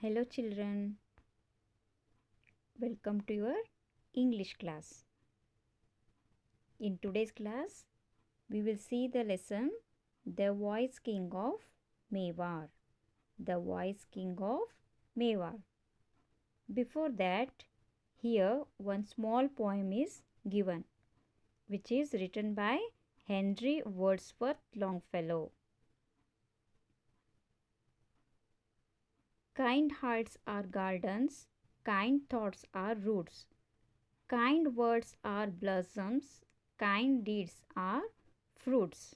Hello children, welcome to your English class. In today's class, we will see the lesson The Wise King of Mewar. The Wise King of Mewar. Before that, here one small poem is given, which is written by Henry Wadsworth Longfellow. Kind hearts are gardens, kind thoughts are roots, kind words are blossoms, kind deeds are fruits.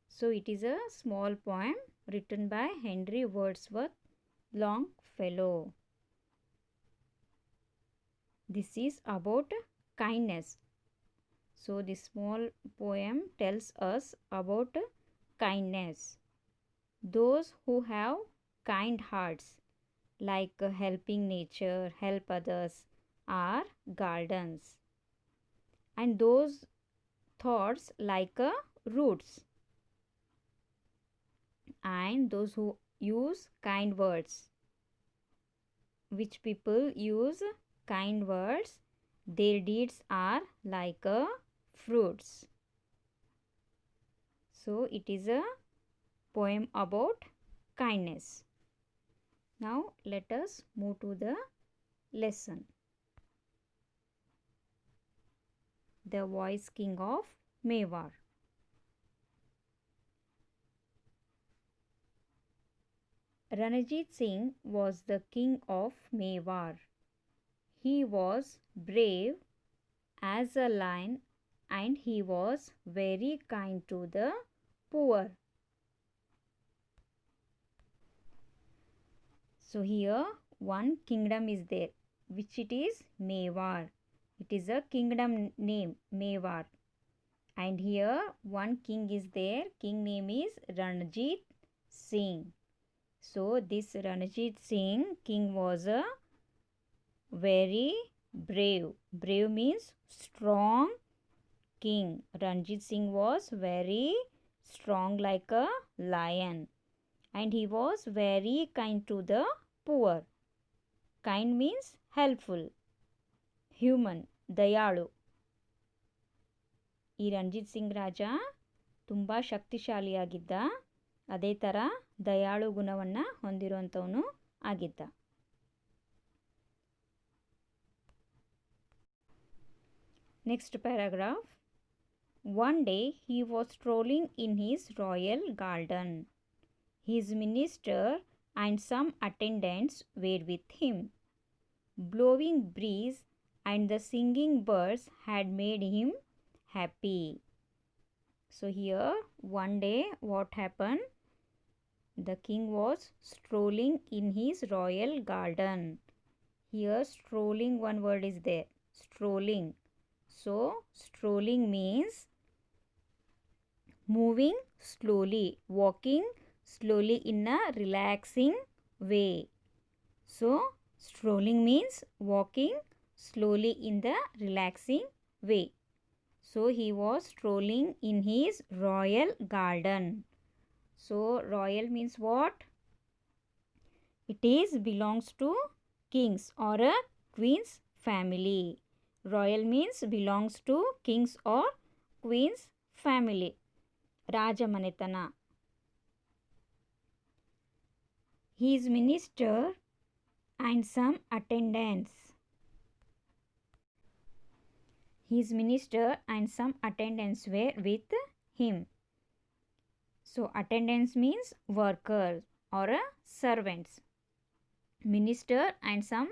So it is a small poem written by Henry Wadsworth Longfellow. This is about kindness. So this small poem tells us about kindness. Those who have kind hearts, like helping nature, help others, are gardens. And those thoughts like roots. And those who use kind words. Which people use kind words, their deeds are like fruits. So it is a poem about kindness. Now let us move to the lesson. The Wise King of Mewar. Ranjit Singh was the king of Mewar. He was brave as a lion and he was very kind to the poor. So here one kingdom is there, which it is Mewar. It is a kingdom name, Mewar. And here one king is there. King name is Ranjit Singh. So this Ranjit Singh king was a very brave. Brave means strong king. Ranjit Singh was very strong like a lion. And he was very kind to the poor. Kind means helpful. Human, ದಯಾಳು. ಈ ರಣಜಿತ್ ಸಿಂಗ್ ರಾಜ ತುಂಬ ಶಕ್ತಿಶಾಲಿಯಾಗಿದ್ದ. ಅದೇ ಥರ ದಯಾಳು ಗುಣವನ್ನು ಹೊಂದಿರುವಂಥವನು ಆಗಿದ್ದ. Next paragraph. One day he was strolling in his royal garden. His minister and some attendants were with him. Blowing breeze and the singing birds had made him happy. So here one day what happened? The king was strolling in his royal garden. Here strolling, one word is there, strolling. So strolling means moving slowly, walking slowly in a relaxing way. So strolling means walking slowly in the relaxing way. So he was strolling in his royal garden. So royal means what? It is belongs to kings or a queen's family. Royal means belongs to kings or queen's family. ರಾಜಮನೆತನ. His minister and some attendants. His minister and some attendants were with him. So attendants means workers or servants. Minister and some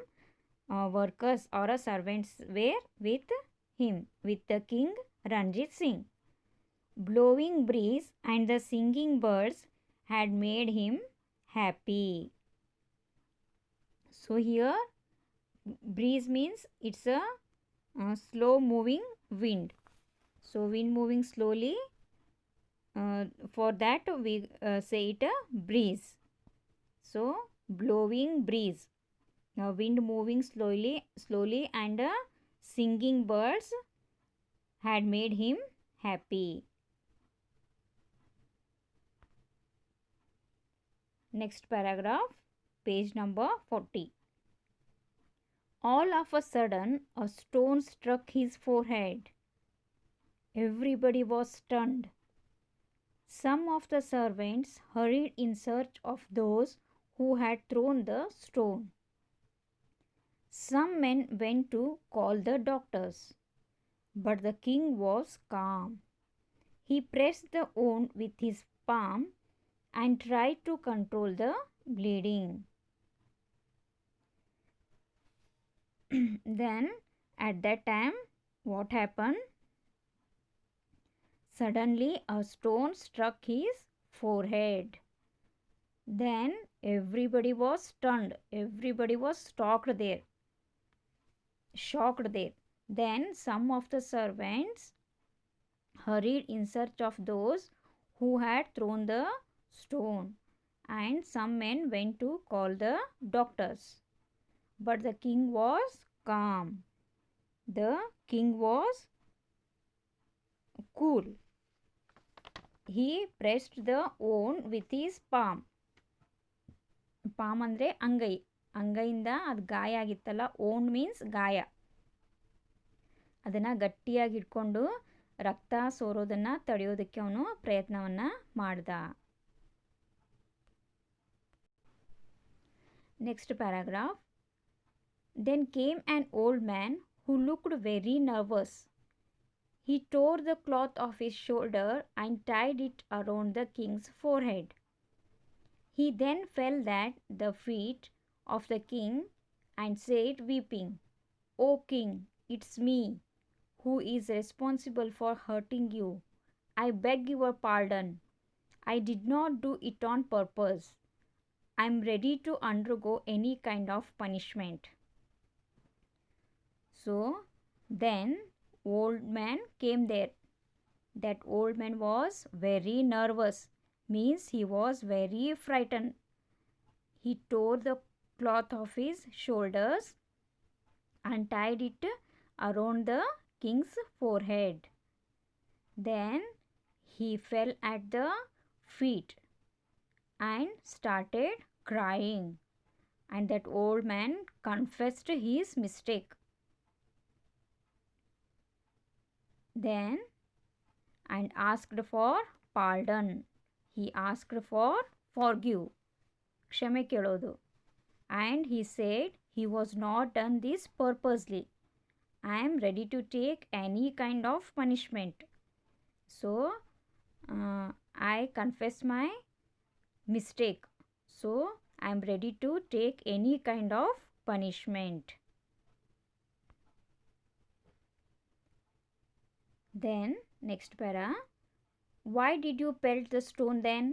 workers or servants were with him, with the king Ranjit Singh. Blowing breeze and the singing birds had made him happy. So here breeze means it's a slow moving wind. So wind moving slowly, for that we say it a breeze. So blowing breeze, now wind moving slowly and singing birds had made him happy. Next paragraph. page number 40. All of a sudden, a stone struck his forehead. Everybody was stunned. Some of the servants hurried in search of those who had thrown the stone. Some men went to call the doctors, but the king was calm. He pressed the wound with his palm and tried to control the bleeding. Then, at that time, what happened? Suddenly, a stone struck his forehead. Then, everybody was stunned. Everybody was shocked there. Then, some of the servants hurried in search of those who had thrown the stone, and some men went to call the doctors. But the king was calm. The king was cool. He pressed the wound with his palm. Palm ಅಂದರೆ ಅಂಗೈ. ಅಂಗೈಯಿಂದ ಅದು ಗಾಯ ಆಗಿತ್ತಲ್ಲ, own means ಗಾಯ. ಅದನ್ನು ಗಟ್ಟಿಯಾಗಿ ಇಟ್ಕೊಂಡು ರಕ್ತ ಸೋರೋದನ್ನು ತಡೆಯೋದಕ್ಕೆ ಅವನು ಪ್ರಯತ್ನವನ್ನು ಮಾಡ್ದ. Next paragraph. Then came an old man who looked very nervous. He tore the cloth off his shoulder and tied it around the king's forehead. He then fell at the feet of the king and said, weeping, "O king, it's me who is responsible for hurting you. I beg your pardon. I did not do it on purpose. I am ready to undergo any kind of punishment." So then old man came there. That old man was very nervous, means he was very frightened. He tore the cloth of his shoulders and tied it around the king's forehead. Then he fell at the feet and started crying. And that old man confessed his mistake. Then and asked for pardon. He asked for forgive. ಕ್ಷಮೆ ಕೇಳೋದು. And he said he was not done this purposely. I am ready to take any kind of punishment. So I confess my mistake. So I am ready to take any kind of punishment. Then, next para. Why did you pelt the stone then?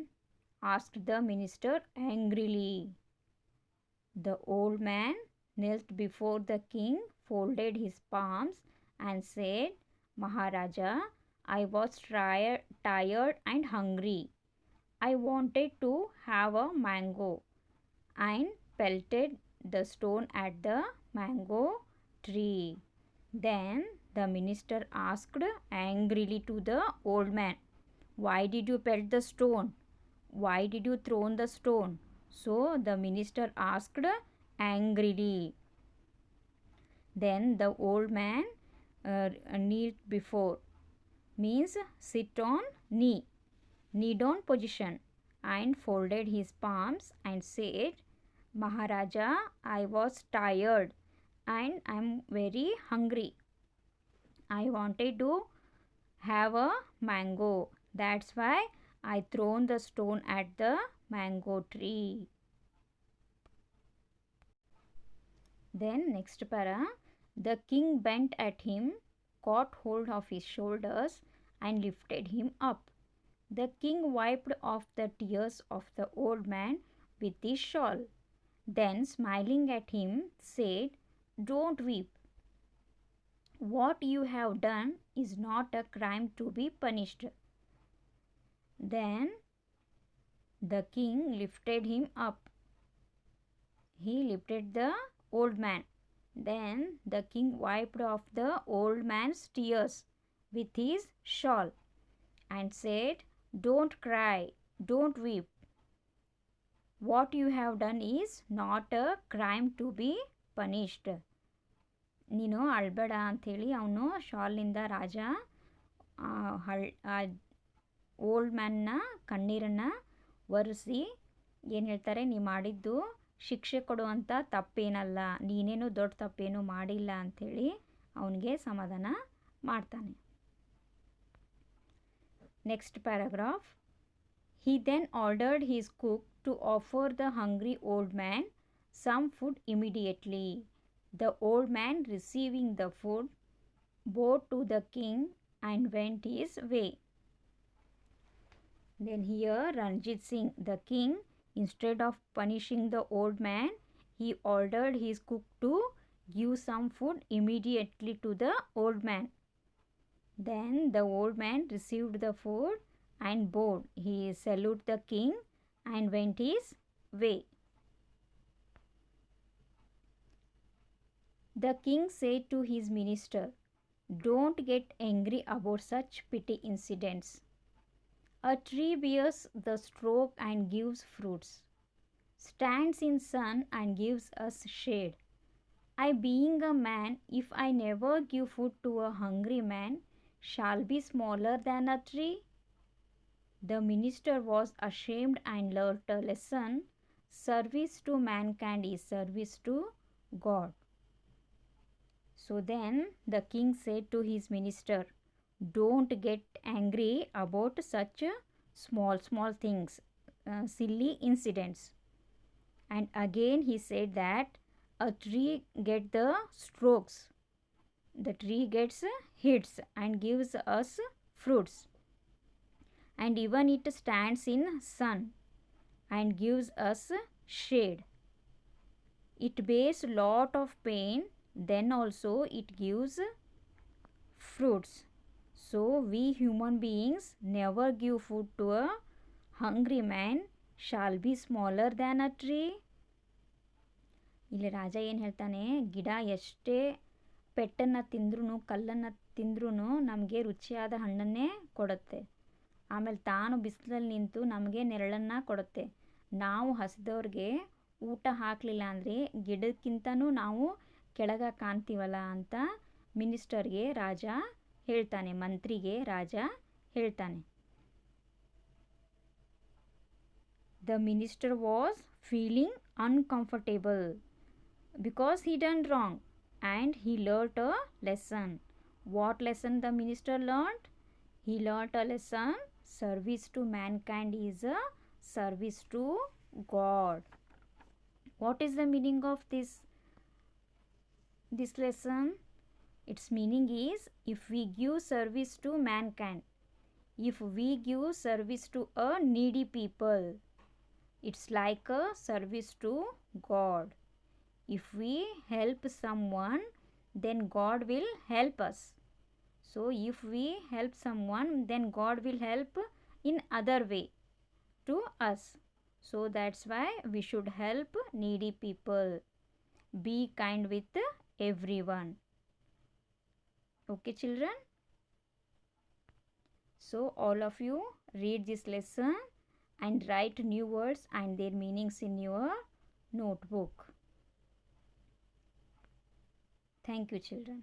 Asked the minister angrily. The old man knelt before the king, folded his palms and said, Maharaja, I was tired and hungry. I wanted to have a mango and pelted the stone at the mango tree. Then the minister asked angrily to the old man, why did you pelt the stone? Why did you throw the stone? So the minister asked angrily. Then the old man kneeled before, means sit on knee down position, and folded his palms and said, Maharaja, I was tired and I am very hungry. I wanted to have a mango. That's why I thrown the stone at the mango tree. Then next para. The king bent at him, caught hold of his shoulders and lifted him up. The king wiped off the tears of the old man with his shawl. Then smiling at him said, don't weep. What you have done is not a crime to be punished. Then the king lifted him up. He lifted the old man. Then the king wiped off the old man's tears with his shawl and said, don't cry, don't weep. What you have done is not a crime to be punished. ನೀನು ಅಳ್ಬೇಡ ಅಂಥೇಳಿ ಅವನು ಶಾಲ್ನಿಂದ ರಾಜ old ಮ್ಯಾನ್ನ ಕಣ್ಣೀರನ್ನು ಒರೆಸಿ ಏನು ಹೇಳ್ತಾರೆ, ನೀ ಮಾಡಿದ್ದು ಶಿಕ್ಷೆ ಕೊಡುವಂಥ ತಪ್ಪೇನಲ್ಲ, ನೀನೇನು ದೊಡ್ಡ ತಪ್ಪೇನು ಮಾಡಿಲ್ಲ ಅಂಥೇಳಿ ಅವನಿಗೆ ಸಮಾಧಾನ ಮಾಡ್ತಾನೆ. Next paragraph. He then ordered his cook to offer the hungry old man some food immediately. The old man, receiving the food, bowed to the king and went his way. Then here Ranjit Singh, the king, instead of punishing the old man, he ordered his cook to give some food immediately to the old man. Then the old man received the food and bowed. He saluted the king and went his way. The king said to his minister, "Don't get angry about such petty incidents. A tree bears the stroke and gives fruits, stands in sun and gives us shade. I, being a man, if I never give food to a hungry man, shall be smaller than a tree." The minister was ashamed and learnt a lesson. Service to mankind is service to God. So then the king said to his minister, "Don't get angry about such small things, silly incidents." And again he said that a tree gets the strokes. The tree gets hits and gives us fruits. And even it stands in sun and gives us shade. It bears lot of pain, then also it gives fruits. So we human beings never give food to a hungry man, shall be smaller than a tree. ಇಲ್ಲಿ ರಾಜ ಏನು ಹೇಳ್ತಾನೆ, ಗಿಡ ಎಷ್ಟೇ ಪೆಟ್ಟನ್ನು ತಿಂದ್ರೂ ಕಲ್ಲನ್ನು ತಿಂದ್ರೂ ನಮಗೆ ರುಚಿಯಾದ ಹಣ್ಣನ್ನೇ ಕೊಡುತ್ತೆ. ಆಮೇಲೆ ತಾನು ಬಿಸಿಲಲ್ಲಿ ನಿಂತು ನಮಗೆ ನೆರಳನ್ನು ಕೊಡುತ್ತೆ. ನಾವು ಹಸಿದವ್ರಿಗೆ ಊಟ ಹಾಕಲಿಲ್ಲ ಅಂದರೆ ಗಿಡಕ್ಕಿಂತನೂ ನಾವು ಕೆಳಗೆ ಕಾಣ್ತೀವಲ್ಲ ಅಂತ ಮಿನಿಸ್ಟರ್ಗೆ ರಾಜ ಹೇಳ್ತಾನೆ, ಮಂತ್ರಿಗೆ ರಾಜ ಹೇಳ್ತಾನೆ. The minister was feeling uncomfortable because he done wrong and he learnt a lesson. What lesson the minister learnt? He learnt a lesson. Service to mankind is a service to God. What is the meaning of this lesson? Its meaning is, if we give service to mankind, if we give service to a needy people, it's like a service to God. If we help someone, then God will help us. So if we help someone, then God will help in other way to us. So that's why we should help needy people. Be kind with everyone. Okay children? So all of you read this lesson and write new words and their meanings in your notebook. Thank you children.